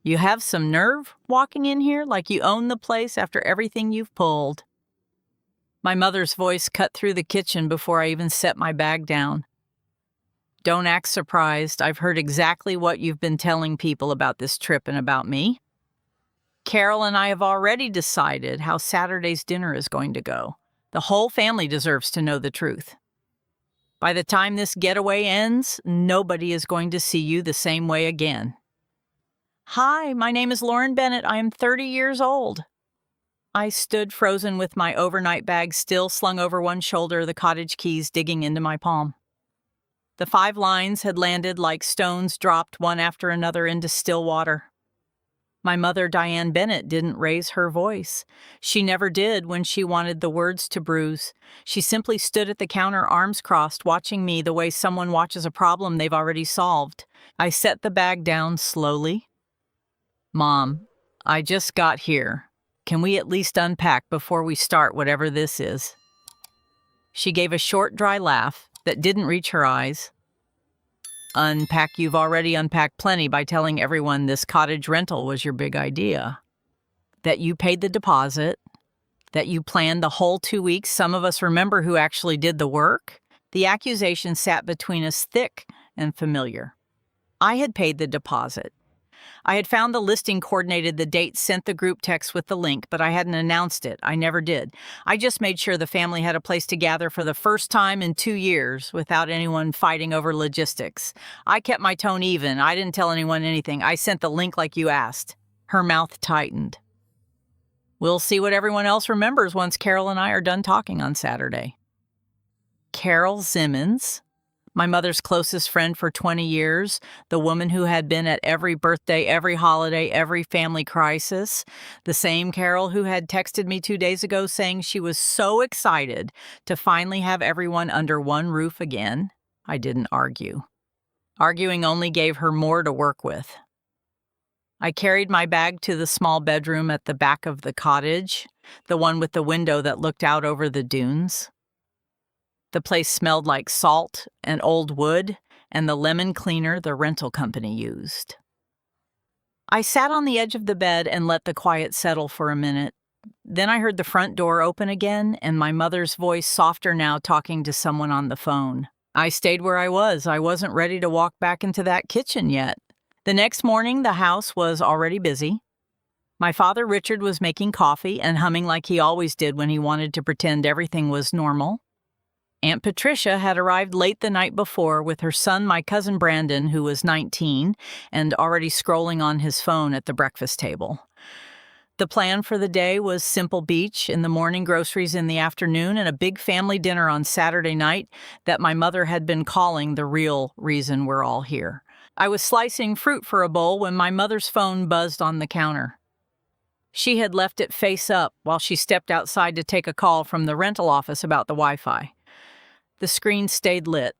You have some nerve walking in here like you own the place after everything you've pulled." My mother's voice cut through the kitchen before I even set my bag down. "Don't act surprised. I've heard exactly what you've been telling people about this trip and about me. Carol and I have already decided how Saturday's dinner is going to go. The whole family deserves to know the truth. By the time this getaway ends, nobody is going to see you the same way again." "Hi, my name is Lauren Bennett. I am 30 years old." I stood frozen with my overnight bag still slung over one shoulder, the cottage keys digging into my palm. The 5 lines had landed like stones dropped one after another into still water. My mother, Diane Bennett, didn't raise her voice. She never did when she wanted the words to bruise. She simply stood at the counter, arms crossed, watching me the way someone watches a problem they've already solved. I set the bag down slowly. "Mom, I just got here. Can we at least unpack before we start whatever this is?" She gave a short, dry laugh that didn't reach her eyes. "Unpack? You've already unpacked plenty by telling everyone this cottage rental was your big idea. That you paid the deposit. That you planned the whole 2 weeks. Some of us remember who actually did the work." The accusation sat between us, thick and familiar. I had paid the deposit. I had found the listing, coordinated the date, sent the group text with the link, but I hadn't announced it. I never did. I just made sure the family had a place to gather for the first time in 2 years without anyone fighting over logistics. I kept my tone even. I didn't tell anyone anything. I sent the link like you asked. Her mouth tightened. "We'll see what everyone else remembers once Carol and I are done talking on Saturday." Carol Simmons, my mother's closest friend for 20 years, the woman who had been at every birthday, every holiday, every family crisis, the same Carol who had texted me 2 days ago saying she was so excited to finally have everyone under one roof again. I didn't argue. Arguing only gave her more to work with. I carried my bag to the small bedroom at the back of the cottage, the one with the window that looked out over the dunes. The place smelled like salt and old wood and the lemon cleaner the rental company used. I sat on the edge of the bed and let the quiet settle for a minute. Then I heard the front door open again and my mother's voice, softer now, talking to someone on the phone. I stayed where I was. I wasn't ready to walk back into that kitchen yet. The next morning, the house was already busy. My father, Richard, was making coffee and humming like he always did when he wanted to pretend everything was normal. Aunt Patricia had arrived late the night before with her son, my cousin Brandon, who was 19, and already scrolling on his phone at the breakfast table. The plan for the day was simple: beach in the morning, groceries in the afternoon, and a big family dinner on Saturday night that my mother had been calling the real reason we're all here. I was slicing fruit for a bowl when my mother's phone buzzed on the counter. She had left it face up while she stepped outside to take a call from the rental office about the Wi-Fi. The screen stayed lit.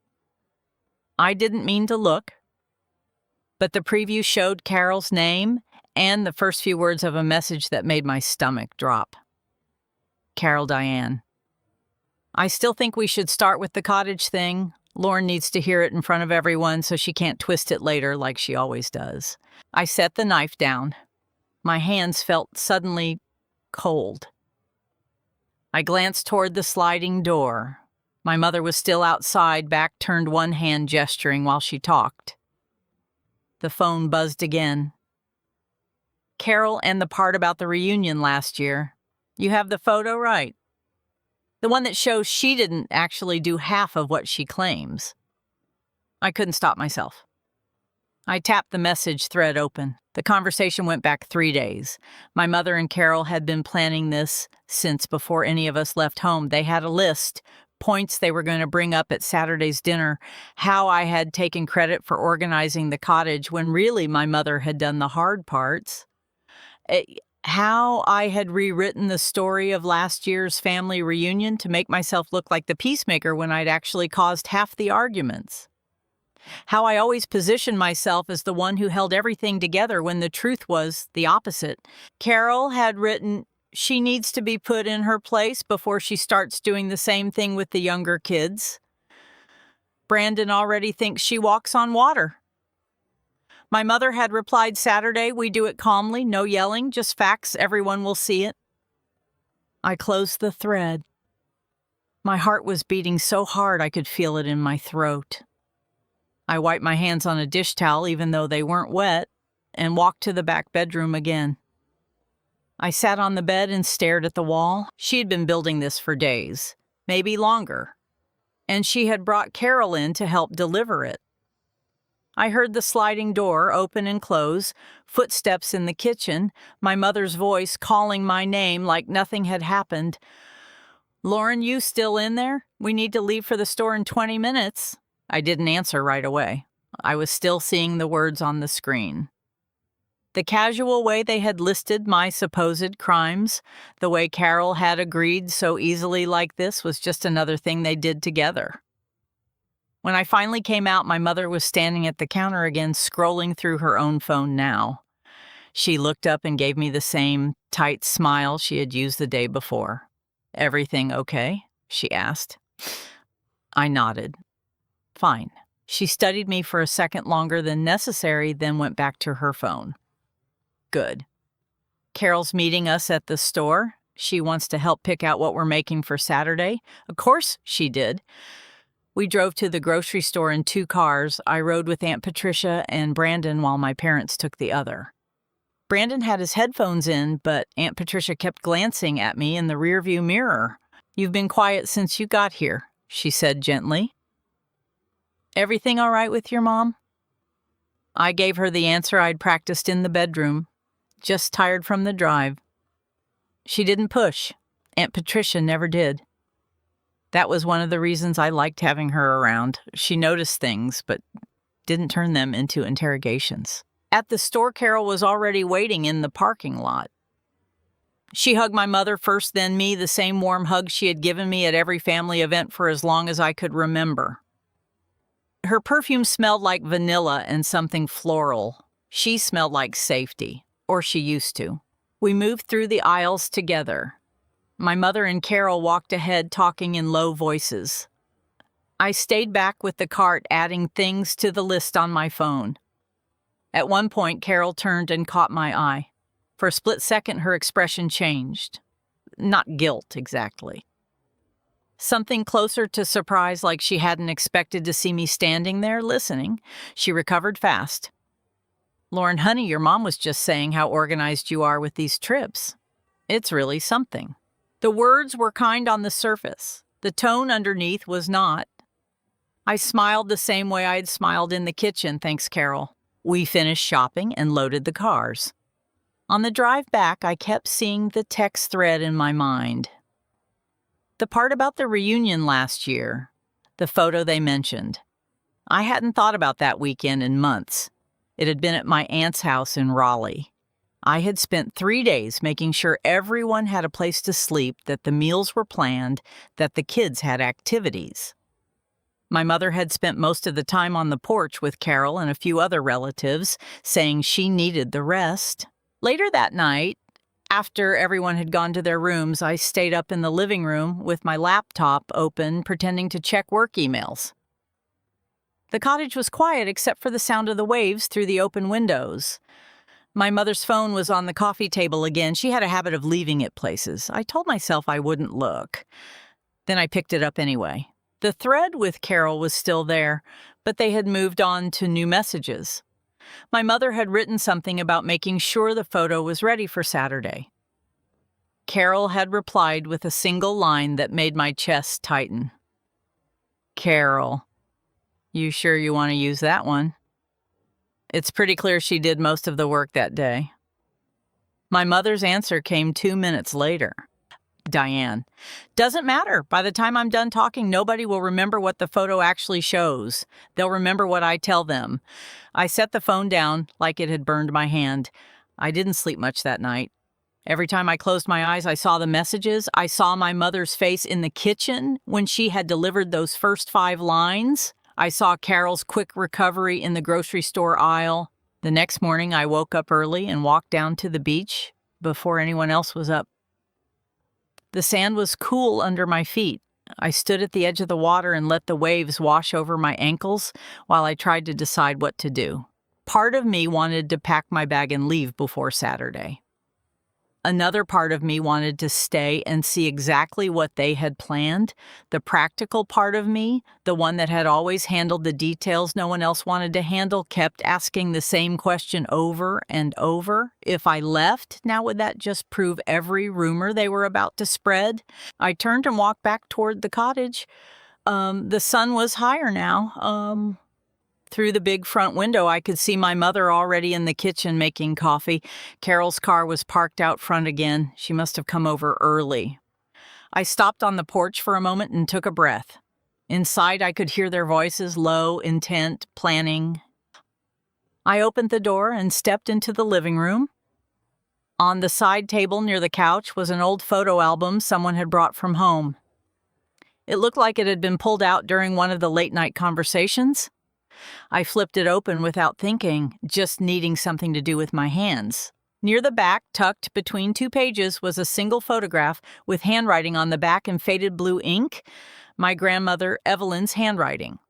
I didn't mean to look, but the preview showed Carol's name and the first few words of a message that made my stomach drop. Carol Diane. "I still think we should start with the cottage thing. Lauren needs to hear it in front of everyone so she can't twist it later like she always does." I set the knife down. My hands felt suddenly cold. I glanced toward the sliding door. My mother was still outside, back turned, one hand gesturing while she talked. The phone buzzed again. "Carol, and the part about the reunion last year. You have the photo, right? The one that shows she didn't actually do half of what she claims." I couldn't stop myself. I tapped the message thread open. The conversation went back 3 days. My mother and Carol had been planning this since before any of us left home. They had a list, points they were going to bring up at Saturday's dinner, how I had taken credit for organizing the cottage when really my mother had done the hard parts, how I had rewritten the story of last year's family reunion to make myself look like the peacemaker when I'd actually caused half the arguments, how I always positioned myself as the one who held everything together when the truth was the opposite. Carol had written, she needs to be put in her place before she starts doing the same thing with the younger kids. Brandon already thinks she walks on water. My mother had replied, Saturday, we do it calmly, no yelling, just facts, everyone will see it. I closed the thread. My heart was beating so hard I could feel it in my throat. I wiped my hands on a dish towel, even though they weren't wet, and walked to the back bedroom again. I sat on the bed and stared at the wall. She had been building this for days, maybe longer, and she had brought Carol in to help deliver it. I heard the sliding door open and close, footsteps in the kitchen, my mother's voice calling my name like nothing had happened. Lauren, you still in there? We need to leave for the store in 20 minutes. I didn't answer right away. I was still seeing the words on the screen. The casual way they had listed my supposed crimes, the way Carol had agreed so easily like this, was just another thing they did together. When I finally came out, my mother was standing at the counter again, scrolling through her own phone now. She looked up and gave me the same tight smile she had used the day before. Everything okay? She asked. I nodded. Fine. She studied me for a second longer than necessary, then went back to her phone. Good. Carol's meeting us at the store. She wants to help pick out what we're making for Saturday. Of course she did. We drove to the grocery store in 2 cars. I rode with Aunt Patricia and Brandon while my parents took the other. Brandon had his headphones in, but Aunt Patricia kept glancing at me in the rearview mirror. You've been quiet since you got here, she said gently. Everything all right with your mom? I gave her the answer I'd practiced in the bedroom. Just tired from the drive. She didn't push. Aunt Patricia never did. That was one of the reasons I liked having her around. She noticed things, but didn't turn them into interrogations. At the store, Carol was already waiting in the parking lot. She hugged my mother first, then me, the same warm hug she had given me at every family event for as long as I could remember. Her perfume smelled like vanilla and something floral. She smelled like safety, or she used to. We moved through the aisles together. My mother and Carol walked ahead, talking in low voices. I stayed back with the cart, adding things to the list on my phone. At one point, Carol turned and caught my eye. For a split second, her expression changed. Not guilt, exactly. Something closer to surprise, like she hadn't expected to see me standing there listening. She recovered fast. Lauren, honey, your mom was just saying how organized you are with these trips. It's really something. The words were kind on the surface. The tone underneath was not. I smiled the same way I'd smiled in the kitchen, thanks, Carol. We finished shopping and loaded the cars. On the drive back, I kept seeing the text thread in my mind. The part about the reunion last year, the photo they mentioned. I hadn't thought about that weekend in months. It had been at my aunt's house in Raleigh. I had spent 3 days making sure everyone had a place to sleep, that the meals were planned, that the kids had activities. My mother had spent most of the time on the porch with Carol and a few other relatives, saying she needed the rest. Later that night, after everyone had gone to their rooms, I stayed up in the living room with my laptop open, pretending to check work emails. The cottage was quiet except for the sound of the waves through the open windows. My mother's phone was on the coffee table again. She had a habit of leaving it places. I told myself I wouldn't look. Then I picked it up anyway. The thread with Carol was still there, but they had moved on to new messages. My mother had written something about making sure the photo was ready for Saturday. Carol had replied with a single line that made my chest tighten. Carol, you sure you want to use that one? It's pretty clear she did most of the work that day. My mother's answer came 2 minutes later. Diane, doesn't matter. By the time I'm done talking, nobody will remember what the photo actually shows. They'll remember what I tell them. I set the phone down like it had burned my hand. I didn't sleep much that night. Every time I closed my eyes, I saw the messages. I saw my mother's face in the kitchen when she had delivered those first 5 lines. I saw Carol's quick recovery in the grocery store aisle. The next morning, I woke up early and walked down to the beach before anyone else was up. The sand was cool under my feet. I stood at the edge of the water and let the waves wash over my ankles while I tried to decide what to do. Part of me wanted to pack my bag and leave before Saturday. Another part of me wanted to stay and see exactly what they had planned. The practical part of me, the one that had always handled the details no one else wanted to handle, kept asking the same question over and over. If I left, now would that just prove every rumor they were about to spread? I turned and walked back toward the cottage. The sun was higher now. Through the big front window, I could see my mother already in the kitchen making coffee. Carol's car was parked out front again. She must have come over early. I stopped on the porch for a moment and took a breath. Inside, I could hear their voices, low, intent, planning. I opened the door and stepped into the living room. On the side table near the couch was an old photo album someone had brought from home. It looked like it had been pulled out during one of the late-night conversations. I flipped it open without thinking, just needing something to do with my hands. Near the back, tucked between 2 pages, was a single photograph with handwriting on the back in faded blue ink, my grandmother Evelyn's handwriting.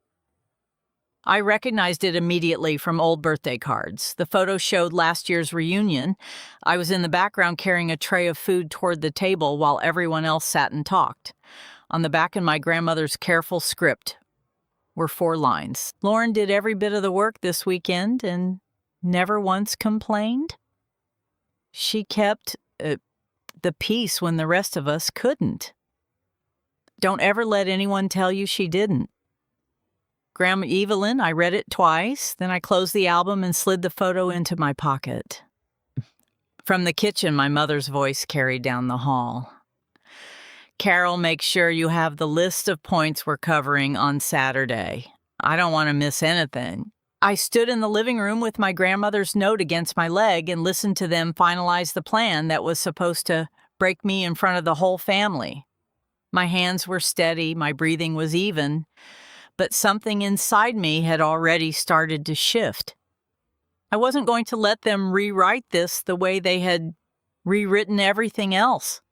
I recognized it immediately from old birthday cards. The photo showed last year's reunion. I was in the background carrying a tray of food toward the table while everyone else sat and talked. On the back in my grandmother's careful script were 4 lines. Lauren did every bit of the work this weekend and never once complained. She kept the peace when the rest of us couldn't. Don't ever let anyone tell you she didn't. Grandma Evelyn, I read it twice, then I closed the album and slid the photo into my pocket. From the kitchen, my mother's voice carried down the hall. Carol, make sure you have the list of points we're covering on Saturday. I don't want to miss anything. I stood in the living room with my grandmother's note against my leg and listened to them finalize the plan that was supposed to break me in front of the whole family. My hands were steady, my breathing was even, but something inside me had already started to shift. I wasn't going to let them rewrite this the way they had rewritten everything else.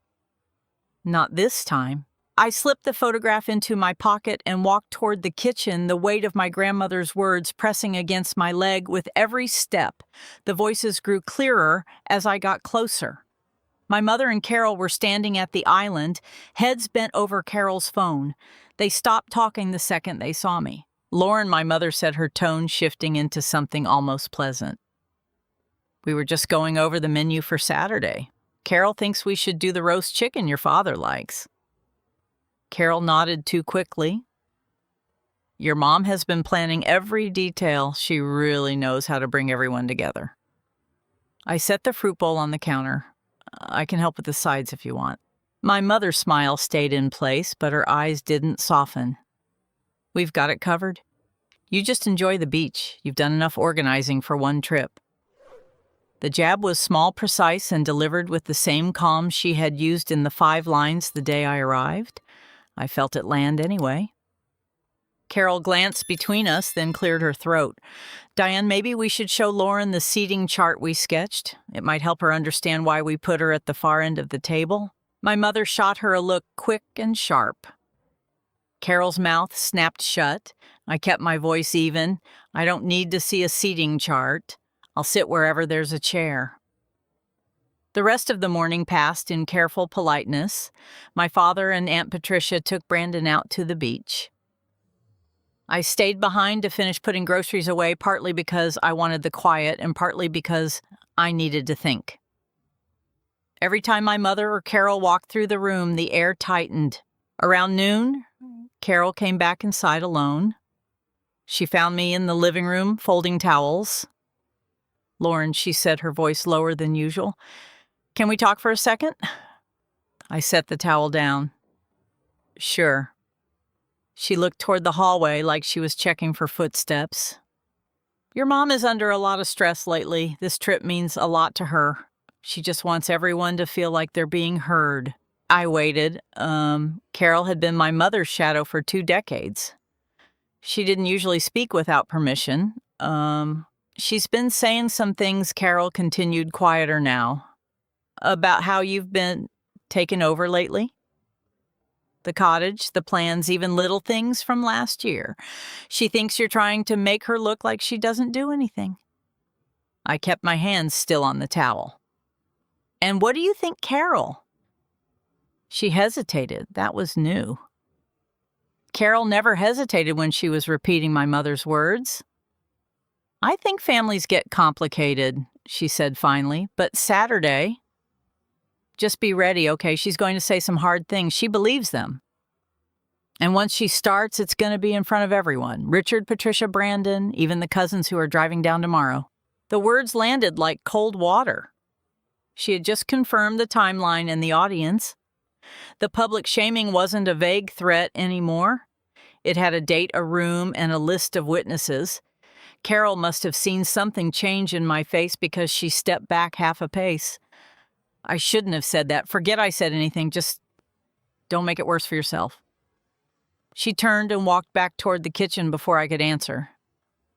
Not this time. I slipped the photograph into my pocket and walked toward the kitchen, the weight of my grandmother's words pressing against my leg with every step. The voices grew clearer as I got closer. My mother and Carol were standing at the island, heads bent over Carol's phone. They stopped talking the second they saw me. Lauren, my mother said, her tone shifting into something almost pleasant. We were just going over the menu for Saturday. Carol thinks we should do the roast chicken your father likes. Carol nodded too quickly. Your mom has been planning every detail. She really knows how to bring everyone together. I set the fruit bowl on the counter. I can help with the sides if you want. My mother's smile stayed in place, but her eyes didn't soften. We've got it covered. You just enjoy the beach. You've done enough organizing for one trip. The jab was small, precise, and delivered with the same calm she had used in the 5 lines the day I arrived. I felt it land anyway. Carol glanced between us, then cleared her throat. Diane, maybe we should show Lauren the seating chart we sketched. It might help her understand why we put her at the far end of the table. My mother shot her a look quick and sharp. Carol's mouth snapped shut. I kept my voice even. I don't need to see a seating chart. I'll sit wherever there's a chair. The rest of the morning passed in careful politeness. My father and Aunt Patricia took Brandon out to the beach. I stayed behind to finish putting groceries away, partly because I wanted the quiet and partly because I needed to think. Every time my mother or Carol walked through the room, the air tightened. Around noon, Carol came back inside alone. She found me in the living room folding towels. Lauren, she said, her voice lower than usual. Can we talk for a second? I set the towel down. Sure. She looked toward the hallway like she was checking for footsteps. Your mom is under a lot of stress lately. This trip means a lot to her. She just wants everyone to feel like they're being heard. I waited. Carol had been my mother's shadow for 2 decades. She didn't usually speak without permission. She's been saying some things, Carol continued, quieter now. About how you've been taken over lately? The cottage, the plans, even little things from last year. She thinks you're trying to make her look like she doesn't do anything. I kept my hands still on the towel. "And what do you think, Carol?" She hesitated. That was new. Carol never hesitated when she was repeating my mother's words. "I think families get complicated," she said finally, "but Saturday, just be ready, okay? She's going to say some hard things. She believes them. And once she starts, it's going to be in front of everyone. Richard, Patricia, Brandon, even the cousins who are driving down tomorrow." The words landed like cold water. She had just confirmed the timeline and the audience. The public shaming wasn't a vague threat anymore. It had a date, a room, and a list of witnesses. Carol must have seen something change in my face because she stepped back half a pace. "I shouldn't have said that. Forget I said anything. Just don't make it worse for yourself." She turned and walked back toward the kitchen before I could answer.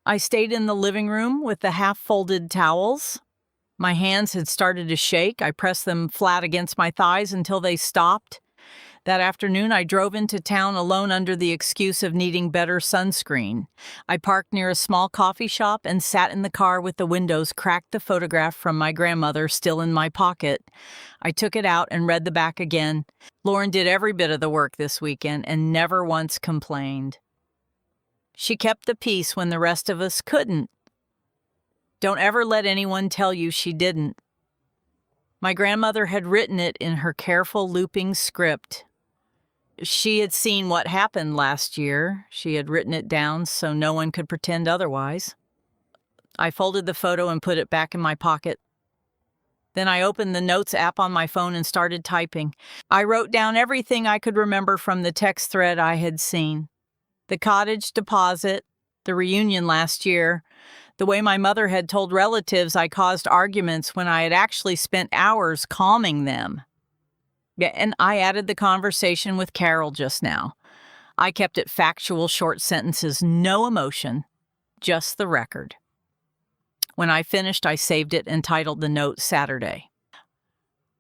I stayed in the living room with the half-folded towels. My hands had started to shake. I pressed them flat against my thighs until they stopped. That afternoon, I drove into town alone under the excuse of needing better sunscreen. I parked near a small coffee shop and sat in the car with the windows cracked, the photograph from my grandmother still in my pocket. I took it out and read the back again. Lauren did every bit of the work this weekend and never once complained. She kept the peace when the rest of us couldn't. Don't ever let anyone tell you she didn't. My grandmother had written it in her careful looping script. She had seen what happened last year. She had written it down so no one could pretend otherwise. I folded the photo and put it back in my pocket. Then I opened the Notes app on my phone and started typing. I wrote down everything I could remember from the text thread I had seen. The cottage deposit, the reunion last year, the way my mother had told relatives I caused arguments when I had actually spent hours calming them. Yeah, and I added the conversation with Carol just now. I kept it factual, short sentences, no emotion, just the record. When I finished, I saved it and titled the note Saturday.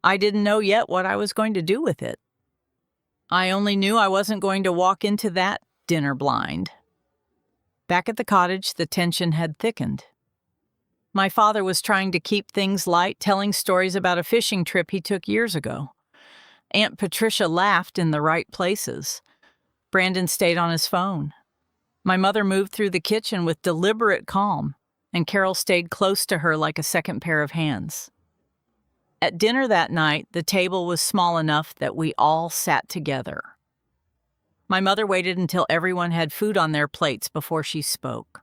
I didn't know yet what I was going to do with it. I only knew I wasn't going to walk into that dinner blind. Back at the cottage, the tension had thickened. My father was trying to keep things light, telling stories about a fishing trip he took years ago. Aunt Patricia laughed in the right places. Brandon stayed on his phone. My mother moved through the kitchen with deliberate calm, and Carol stayed close to her like a second pair of hands. At dinner that night, the table was small enough that we all sat together. My mother waited until everyone had food on their plates before she spoke.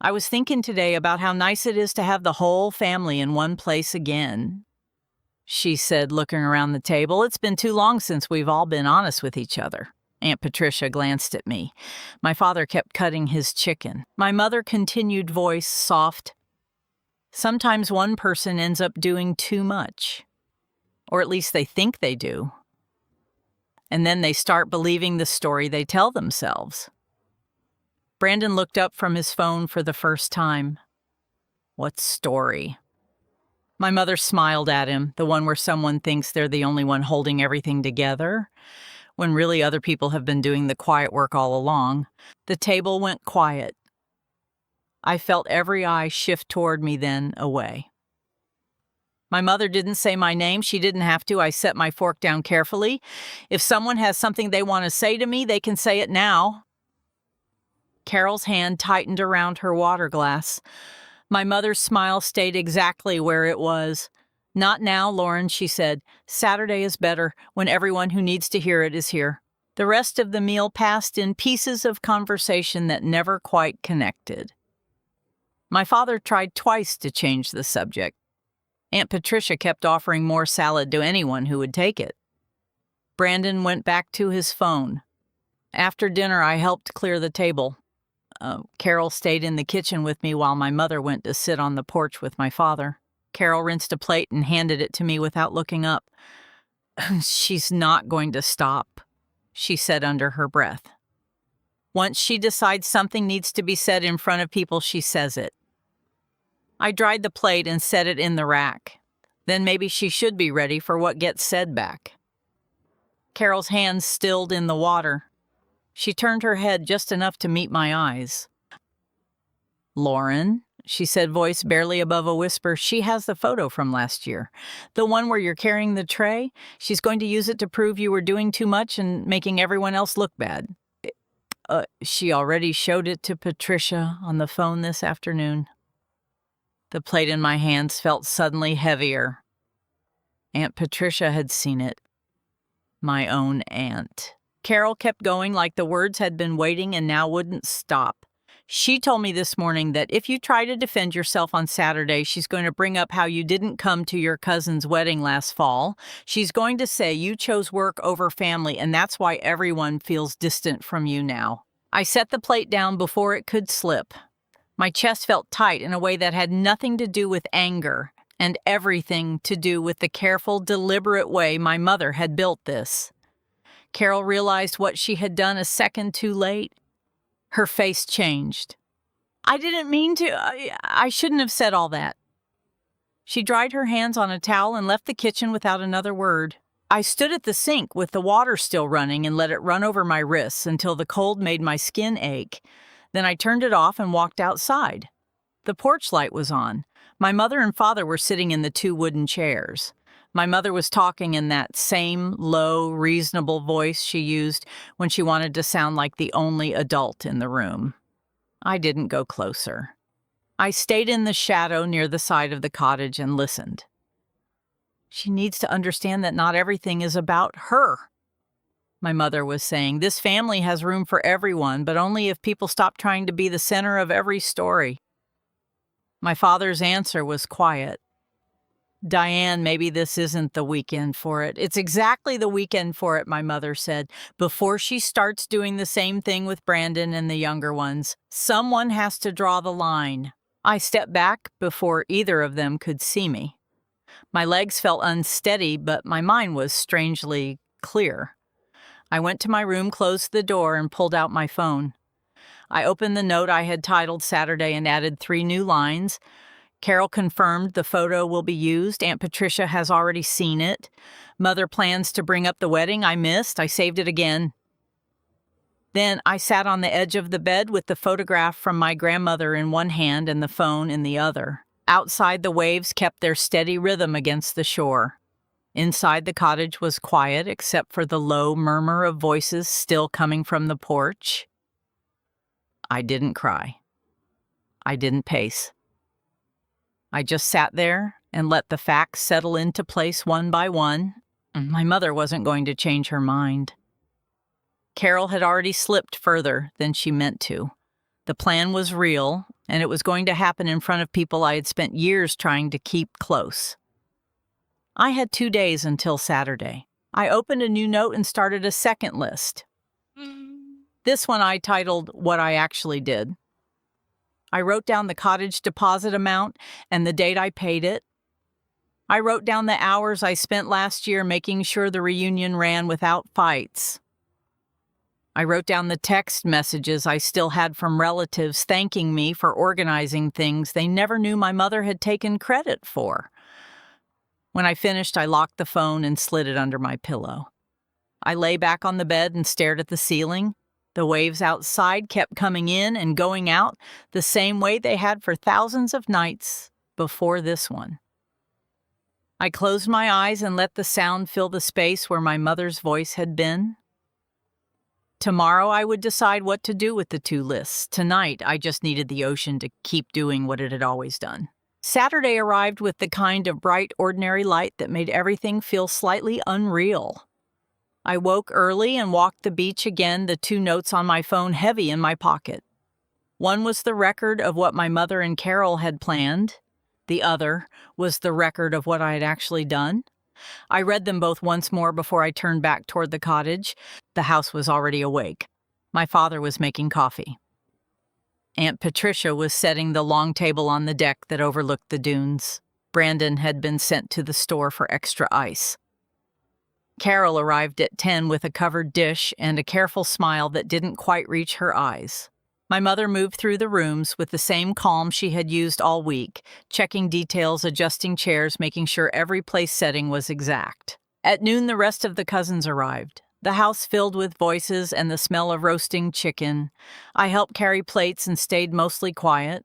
"I was thinking today about how nice it is to have the whole family in one place again," she said, looking around the table. "It's been too long since we've all been honest with each other." Aunt Patricia glanced at me. My father kept cutting his chicken. My mother continued, voice soft. "Sometimes one person ends up doing too much. Or at least they think they do. And then they start believing the story they tell themselves." Brandon looked up from his phone for the first time. "What story?" My mother smiled at him, the one where someone thinks they're the only one holding everything together, when really other people have been doing the quiet work all along. The table went quiet. I felt every eye shift toward me, then away. My mother didn't say my name. She didn't have to. I set my fork down carefully. If someone has something they want to say to me, they can say it now. Carol's hand tightened around her water glass. My mother's smile stayed exactly where it was. "Not now, Lauren," she said. "Saturday is better, when everyone who needs to hear it is here." The rest of the meal passed in pieces of conversation that never quite connected. My father tried twice to change the subject. Aunt Patricia kept offering more salad to anyone who would take it. Brandon went back to his phone. After dinner, I helped clear the table. Carol stayed in the kitchen with me while my mother went to sit on the porch with my father. Carol rinsed a plate and handed it to me without looking up. "She's not going to stop," she said under her breath. "Once she decides something needs to be said in front of people, she says it." I dried the plate and set it in the rack. Then maybe she should be ready for what gets said back. Carol's hands stilled in the water. She turned her head just enough to meet my eyes. "Lauren," she said, voice barely above a whisper. She has the photo from last year. The one where you're carrying the tray. She's going to use it to prove you were doing too much and making everyone else look bad. She already showed it to Patricia on the phone this afternoon. The plate in my hands felt suddenly heavier. Aunt Patricia had seen it. My own aunt. Carol kept going like the words had been waiting and now wouldn't stop. She told me this morning that if you try to defend yourself on Saturday, she's going to bring up how you didn't come to your cousin's wedding last fall. She's going to say you chose work over family, and that's why everyone feels distant from you now. I set the plate down before it could slip. My chest felt tight in a way that had nothing to do with anger and everything to do with the careful, deliberate way my mother had built this. Carol realized what she had done a second too late. Her face changed. I didn't mean to. I shouldn't have said all that. She dried her hands on a towel and left the kitchen without another word. I stood at the sink with the water still running and let it run over my wrists until the cold made my skin ache. Then I turned it off and walked outside. The porch light was on. My mother and father were sitting in the 2 wooden chairs. My mother was talking in that same low, reasonable voice she used when she wanted to sound like the only adult in the room. I didn't go closer. I stayed in the shadow near the side of the cottage and listened. She needs to understand that not everything is about her. My mother was saying, this family has room for everyone, but only if people stop trying to be the center of every story. My father's answer was quiet. Diane, maybe this isn't the weekend for it. It's exactly the weekend for it, my mother said, before she starts doing the same thing with Brandon and the younger ones. Someone has to draw the line. I stepped back before either of them could see me. My legs felt unsteady, but my mind was strangely clear. I went to my room, closed the door, and pulled out my phone. I opened the note I had titled Saturday and added 3 new lines. Carol confirmed the photo will be used. Aunt Patricia has already seen it. Mother plans to bring up the wedding I missed. I saved it again. Then I sat on the edge of the bed with the photograph from my grandmother in one hand and the phone in the other. Outside, the waves kept their steady rhythm against the shore. Inside, the cottage was quiet except for the low murmur of voices still coming from the porch. I didn't cry. I didn't pace. I just sat there and let the facts settle into place one by one. My mother wasn't going to change her mind. Carol had already slipped further than she meant to. The plan was real, and it was going to happen in front of people I had spent years trying to keep close. I had 2 days until Saturday. I opened a new note and started a second list. This one I titled What I Actually Did. I wrote down the cottage deposit amount and the date I paid it. I wrote down the hours I spent last year making sure the reunion ran without fights. I wrote down the text messages I still had from relatives thanking me for organizing things they never knew my mother had taken credit for. When I finished, I locked the phone and slid it under my pillow. I lay back on the bed and stared at the ceiling. The waves outside kept coming in and going out the same way they had for thousands of nights before this one. I closed my eyes and let the sound fill the space where my mother's voice had been. Tomorrow I would decide what to do with the 2 lists. Tonight, I just needed the ocean to keep doing what it had always done. Saturday arrived with the kind of bright, ordinary light that made everything feel slightly unreal. I woke early and walked the beach again, the 2 notes on my phone heavy in my pocket. One was the record of what my mother and Carol had planned. The other was the record of what I had actually done. I read them both once more before I turned back toward the cottage. The house was already awake. My father was making coffee. Aunt Patricia was setting the long table on the deck that overlooked the dunes. Brandon had been sent to the store for extra ice. Carol arrived at 10 with a covered dish and a careful smile that didn't quite reach her eyes. My mother moved through the rooms with the same calm she had used all week, checking details, adjusting chairs, making sure every place setting was exact. At noon, the rest of the cousins arrived. The house filled with voices and the smell of roasting chicken. I helped carry plates and stayed mostly quiet.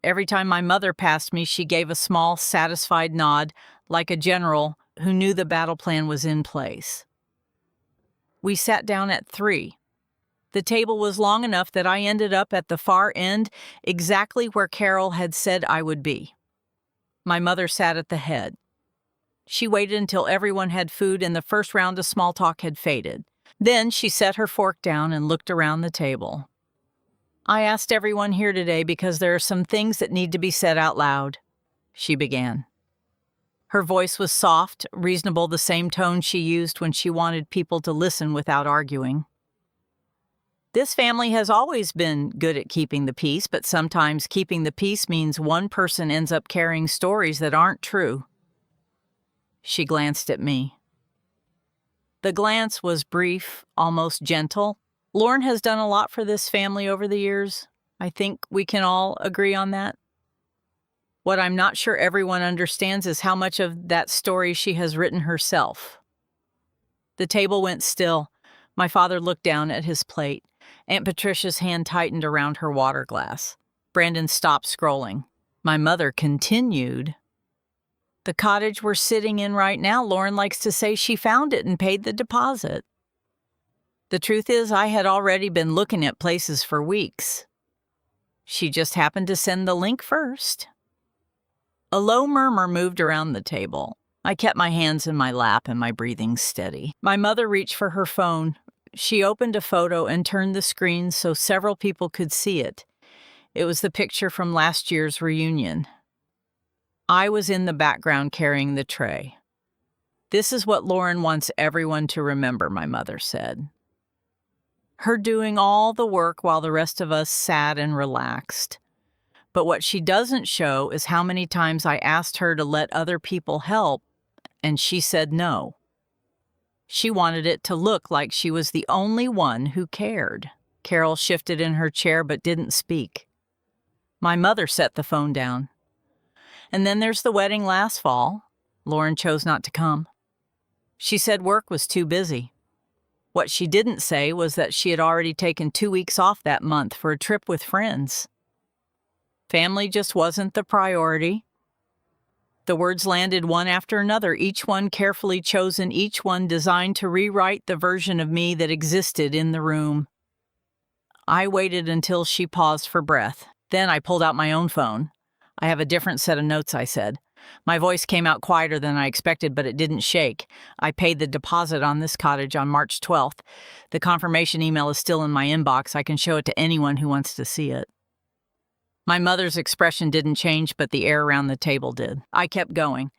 every time my mother passed me, she gave a small, satisfied nod, like a general who knew the battle plan was in place. We sat down at 3. The table was long enough that I ended up at the far end, exactly where Carol had said I would be. My mother sat at the head. She waited until everyone had food and the first round of small talk had faded. Then she set her fork down and looked around the table. "I asked everyone here today because there are some things that need to be said out loud," she began. Her voice was soft, reasonable, the same tone she used when she wanted people to listen without arguing. "This family has always been good at keeping the peace, but sometimes keeping the peace means one person ends up carrying stories that aren't true." She glanced at me. The glance was brief, almost gentle. Lauren has done a lot for this family over the years. I think we can all agree on that. What I'm not sure everyone understands is how much of that story she has written herself. The table went still. My father looked down at his plate. Aunt Patricia's hand tightened around her water glass. Brandon stopped scrolling. My mother continued. "The cottage we're sitting in right now, Lauren likes to say she found it and paid the deposit. The truth is, I had already been looking at places for weeks. She just happened to send the link first." A low murmur moved around the table. I kept my hands in my lap and my breathing steady. My mother reached for her phone. She opened a photo and turned the screen so several people could see it. It was the picture from last year's reunion. I was in the background carrying the tray. "This is what Lauren wants everyone to remember," my mother said. Her doing all the work while the rest of us sat and relaxed. But what she doesn't show is how many times I asked her to let other people help, and she said no. She wanted it to look like she was the only one who cared. Carol shifted in her chair but didn't speak. My mother set the phone down. "And then there's the wedding last fall. Lauren chose not to come. She said work was too busy. What she didn't say was that she had already taken 2 weeks off that month for a trip with friends. Family just wasn't the priority." The words landed one after another, each one carefully chosen, each one designed to rewrite the version of me that existed in the room. I waited until she paused for breath. Then I pulled out my own phone. "I have a different set of notes," I said. My voice came out quieter than I expected, but it didn't shake. "I paid the deposit on this cottage on March 12th. The confirmation email is still in my inbox. I can show it to anyone who wants to see it." My mother's expression didn't change, but the air around the table did. I kept going.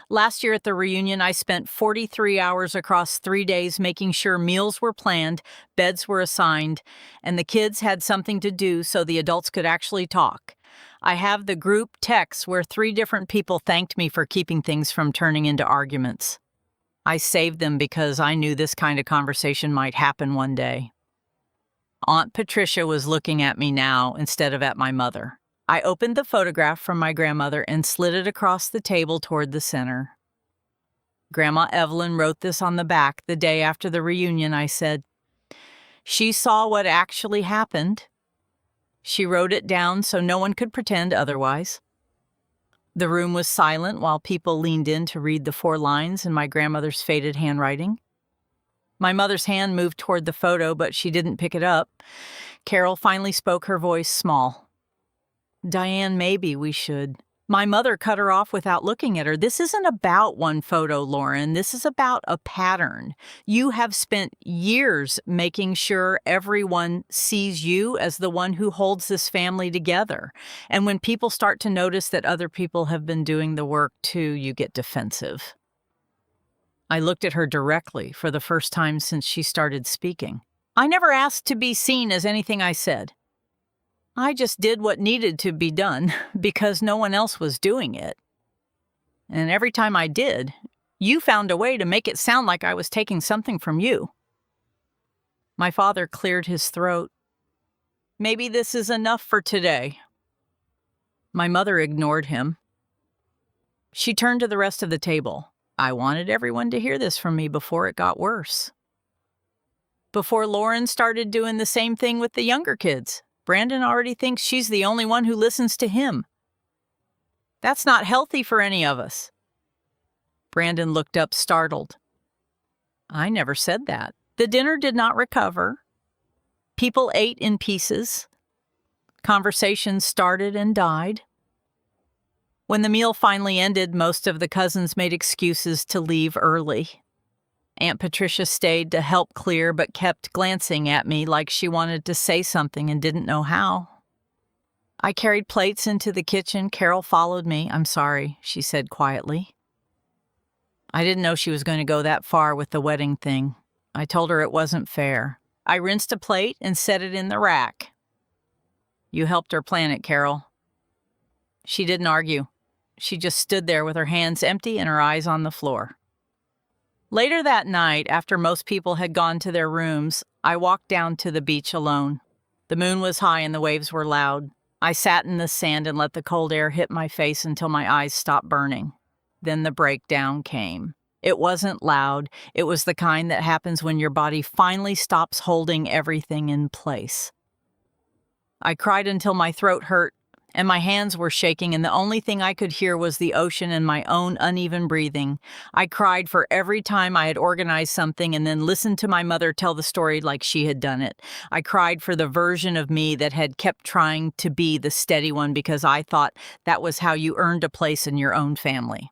"Last year at the reunion, I spent 43 hours across 3 days making sure meals were planned, beds were assigned, and the kids had something to do so the adults could actually talk. I have the group texts where 3 different people thanked me for keeping things from turning into arguments. I saved them because I knew this kind of conversation might happen one day." Aunt Patricia was looking at me now instead of at my mother. I opened the photograph from my grandmother and slid it across the table toward the center. "Grandma Evelyn wrote this on the back the day after the reunion," I said. "She saw what actually happened. She wrote it down so no one could pretend otherwise." The room was silent while people leaned in to read the 4 lines in my grandmother's faded handwriting. My mother's hand moved toward the photo, but she didn't pick it up. Carol finally spoke, her voice small. "Diane, maybe we should." My mother cut her off without looking at her. "This isn't about one photo, Lauren. This is about a pattern. You have spent years making sure everyone sees you as the one who holds this family together. And when people start to notice that other people have been doing the work too, you get defensive." I looked at her directly for the first time since she started speaking. "I never asked to be seen as anything I said. I just did what needed to be done because no one else was doing it. And every time I did, you found a way to make it sound like I was taking something from you." My father cleared his throat. "Maybe this is enough for today." My mother ignored him. She turned to the rest of the table. "I wanted everyone to hear this from me before it got worse. Before Lauren started doing the same thing with the younger kids. Brandon already thinks she's the only one who listens to him. That's not healthy for any of us. Brandon looked up startled. I never said that. The dinner did not recover. People ate in pieces. Conversations started and died. When the meal finally ended, most of the cousins made excuses to leave early. Aunt Patricia stayed to help clear but kept glancing at me like she wanted to say something and didn't know how. I carried plates into the kitchen. Carol followed me. I'm sorry, she said quietly. I didn't know she was going to go that far with the wedding thing. I told her it wasn't fair. I rinsed a plate and set it in the rack. You helped her plan it, Carol. She didn't argue. She just stood there with her hands empty and her eyes on the floor. Later that night, after most people had gone to their rooms, I walked down to the beach alone. The moon was high and the waves were loud. I sat in the sand and let the cold air hit my face until my eyes stopped burning. Then the breakdown came. It wasn't loud. It was the kind that happens when your body finally stops holding everything in place. I cried until my throat hurt and my hands were shaking, and the only thing I could hear was the ocean and my own uneven breathing. I cried for every time I had organized something and then listened to my mother tell the story like she had done it. I cried for the version of me that had kept trying to be the steady one because I thought that was how you earned a place in your own family.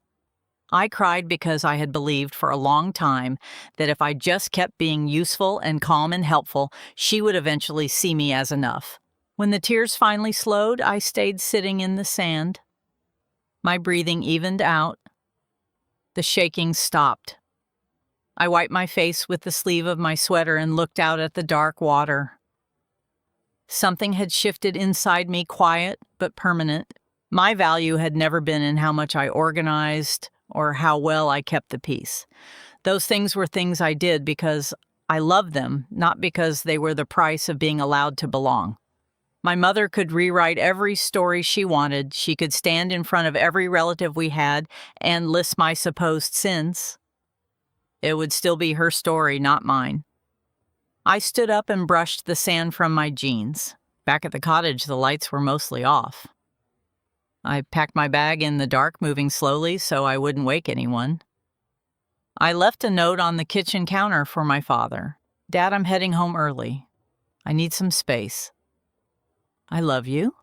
I cried because I had believed for a long time that if I just kept being useful and calm and helpful, she would eventually see me as enough. When the tears finally slowed, I stayed sitting in the sand. My breathing evened out. The shaking stopped. I wiped my face with the sleeve of my sweater and looked out at the dark water. Something had shifted inside me, quiet but permanent. My value had never been in how much I organized or how well I kept the peace. Those things were things I did because I loved them, not because they were the price of being allowed to belong. My mother could rewrite every story she wanted. She could stand in front of every relative we had and list my supposed sins. It would still be her story, not mine. I stood up and brushed the sand from my jeans. Back at the cottage, the lights were mostly off. I packed my bag in the dark, moving slowly so I wouldn't wake anyone. I left a note on the kitchen counter for my father. Dad, I'm heading home early. I need some space. I love you.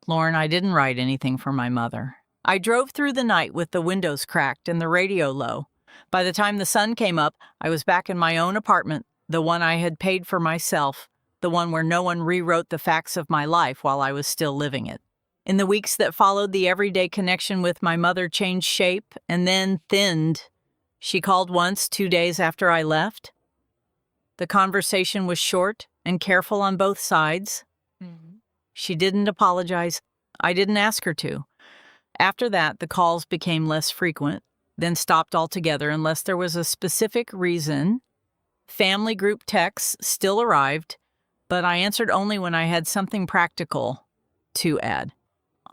Lauren, I didn't write anything for my mother. I drove through the night with the windows cracked and the radio low. By the time the sun came up, I was back in my own apartment, the one I had paid for myself, the one where no one rewrote the facts of my life while I was still living it. In the weeks that followed, the everyday connection with my mother changed shape and then thinned. She called once, 2 days after I left. The conversation was short and careful on both sides. She didn't apologize. I didn't ask her to. After that, the calls became less frequent, then stopped altogether unless there was a specific reason. Family group texts still arrived, but I answered only when I had something practical to add.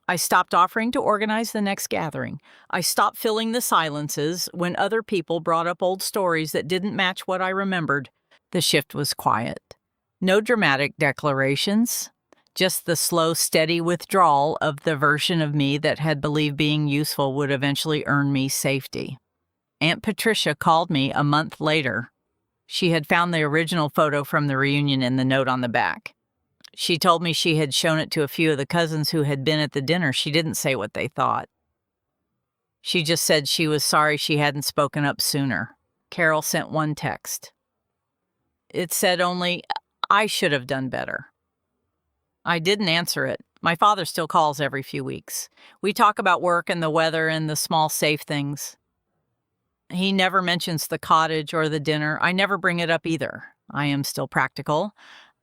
I stopped offering to organize the next gathering. I stopped filling the silences when other people brought up old stories that didn't match what I remembered. The shift was quiet. No dramatic declarations. Just the slow, steady withdrawal of the version of me that had believed being useful would eventually earn me safety. Aunt Patricia called me a month later. She had found the original photo from the reunion and the note on the back. She told me she had shown it to a few of the cousins who had been at the dinner. She didn't say what they thought. She just said she was sorry she hadn't spoken up sooner. Carol sent one text. It said only, I should have done better. I didn't answer it. My father still calls every few weeks. We talk about work and the weather and the small safe things. He never mentions the cottage or the dinner. I never bring it up either. I am still practical,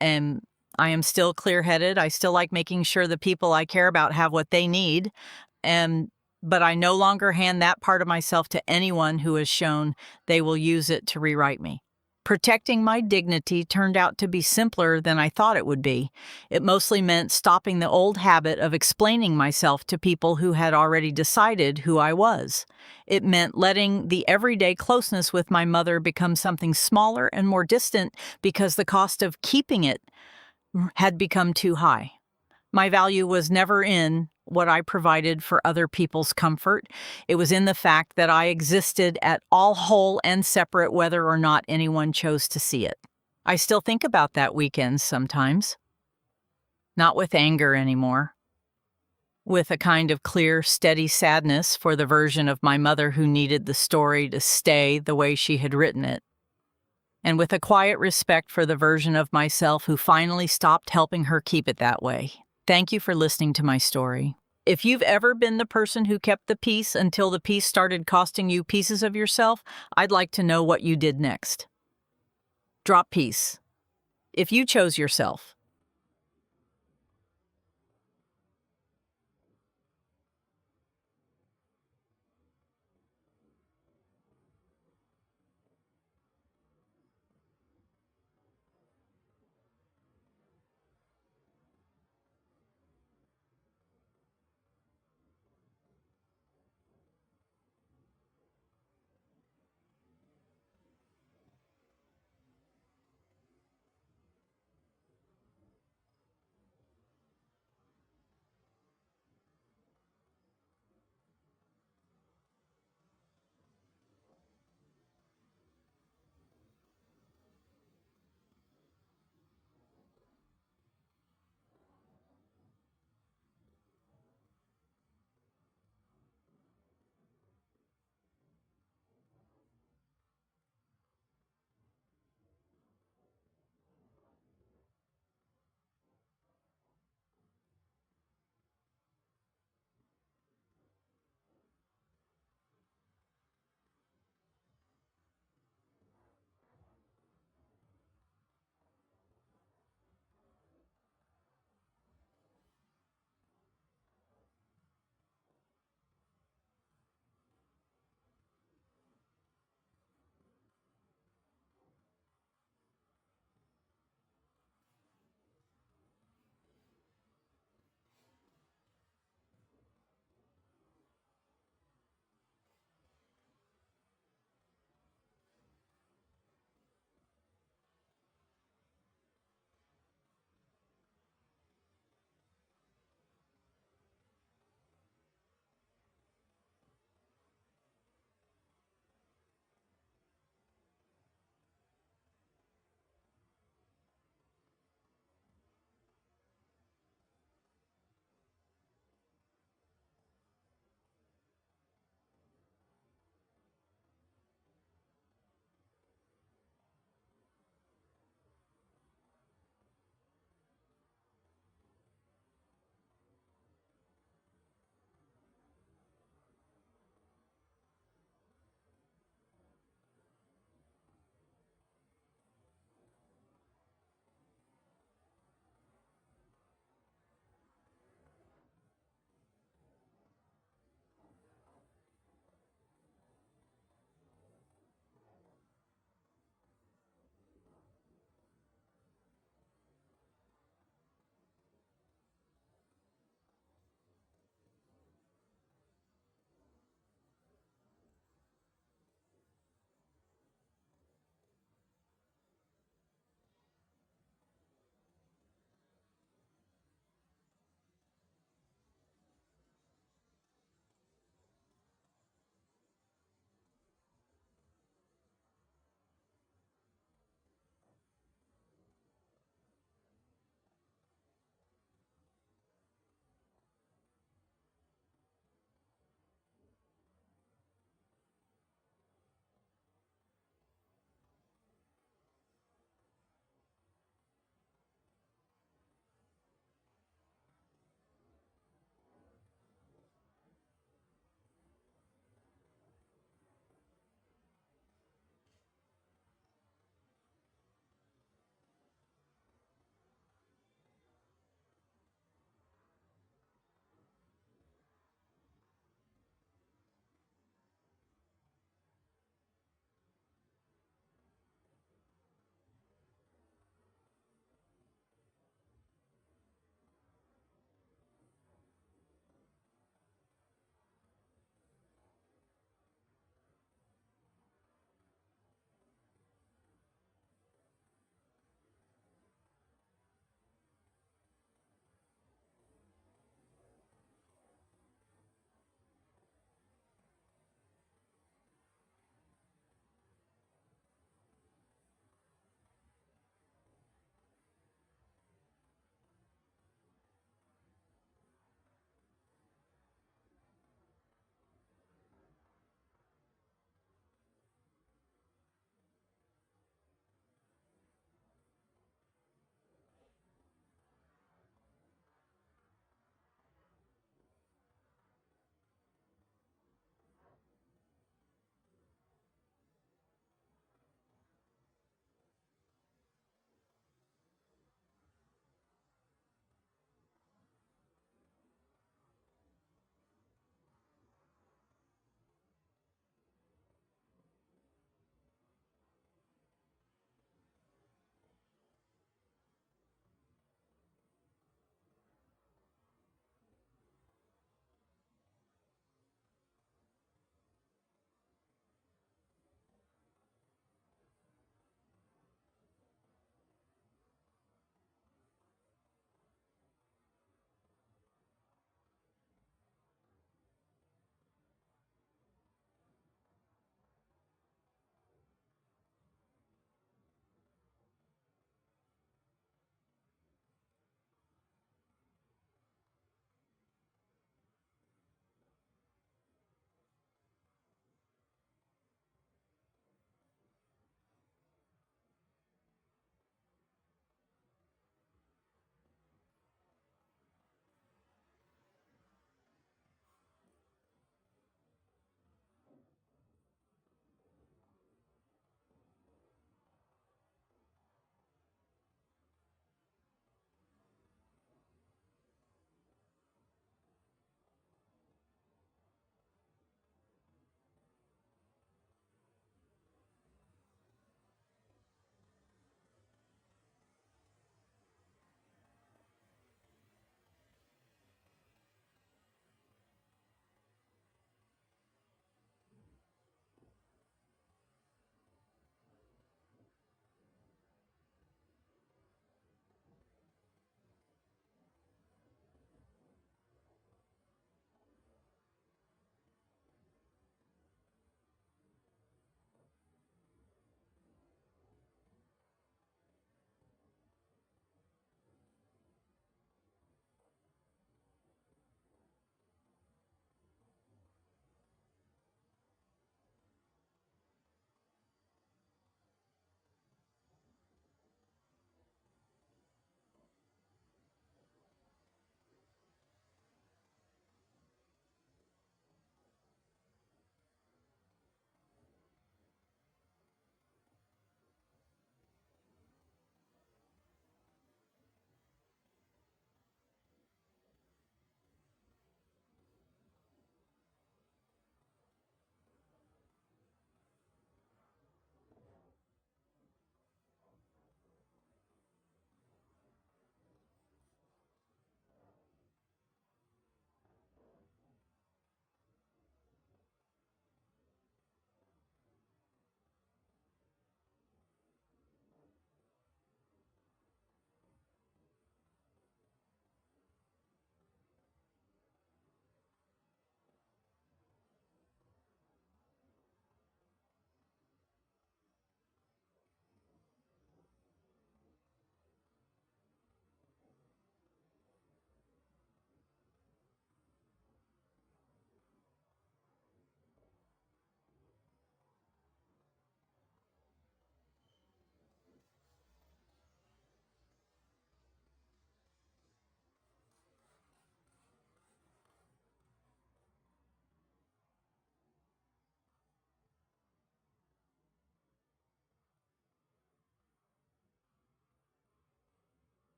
and I am still clear-headed. I still like making sure the people I care about have what they need, but I no longer hand that part of myself to anyone who has shown they will use it to rewrite me. Protecting my dignity turned out to be simpler than I thought it would be. It mostly meant stopping the old habit of explaining myself to people who had already decided who I was. It meant letting the everyday closeness with my mother become something smaller and more distant because the cost of keeping it had become too high. My value was never in what I provided for other people's comfort. It was in the fact that I existed at all whole and separate whether or not anyone chose to see it. I still think about that weekend sometimes. Not with anger anymore. With a kind of clear, steady sadness for the version of my mother who needed the story to stay the way she had written it. And with a quiet respect for the version of myself who finally stopped helping her keep it that way. Thank you for listening to my story. If you've ever been the person who kept the peace until the peace started costing you pieces of yourself, I'd like to know what you did next. Drop peace. If you chose yourself.